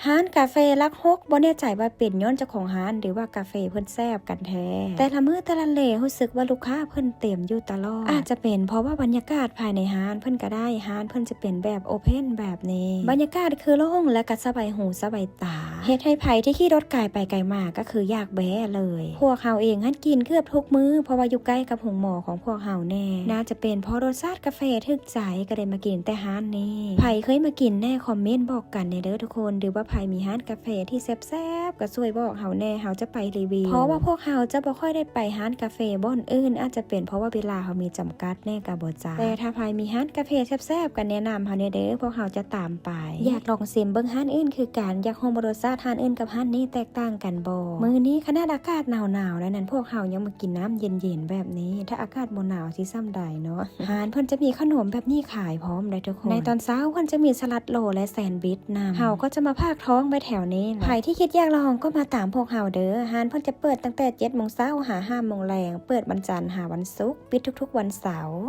ร้านกาแฟลักฮกบ่แน่ใจว่าเป็นย้อนเจ้าของร้านหรือว่ากาแฟเพิ่นแซ่บกันแท้แต่ละมื้อแต่ละเลรู้สึกว่าลูกค้าเพิ่นเต็มอยู่ตลอดอาจจะเป็นเพราะว่าบรรยากาศภายในร้านเพิ่นก็ได้ร้านเพิ่นจะเป็นแบบโอเพนแบบนี้บรรยากาศคือโล่งและก็สบายหูสบายตาเฮ็ดให้ไผที่ขี่รถไกลไปไกลมาก็คืออยากแวะเลยพวกเฮาเองหันกินเกือบทุกมื้อเพราะว่าอยู่ใกล้กับโรงหมอของพวกเฮาแน่น่าจะเป็นเพราะรสชาติกาแฟถึกใจก็เลยมากินแต่ร้านนี้ไผเคยมากินแน่คอมเมนต์บอกกันเด้อทุกคนหรือว่าไผมีร้านกาแฟที่แซ่บๆก็ช่วยบอกเฮาแน่เฮาจะไปรีวิวเพราะว่าพวกเฮาจะบ่ค่อยได้ไปร้านกาแฟบ่อนอื่นอาจจะเป็นเพราะว่าเวลาเฮามีจำกัดแน่ก็บ่จ้าแต่ถ้าไผมีร้านกาแฟแซ่บๆก็แนะนำเฮาเด้อพวกเฮาจะตามไปอยากลองชิมเบิ่งร้านอื่นคือกันอยากฮู้ว่ารสชาติร้านอื่นกับร้านนี้แตกต่างกันบ่มื้อนี้ขนาดอากาศหนาวๆแล้วนั้นพวกเฮายังมากินน้ำเย็นๆแบบนี้ถ้าอากาศบ่หนาวสิซ้ำใดเนาะร้านเพิ่นจะมีขนมแบบนี้ขายพร้อมได้ทุกคนในตอนเช้าเพิ่นจะมีสลัดโลและแซนด์วิชนำเฮาก็จะมาพากท้องไปแถวนี้ไผที่คิดอยากลองก็มาตามพวกเฮาเด้อร้านเพิ่นจะเปิดตั้งแต่ 7:00 นหา 5:00 นเปิดวันจันทร์หาวันศุกร์ปิดทุกๆวันเสาร์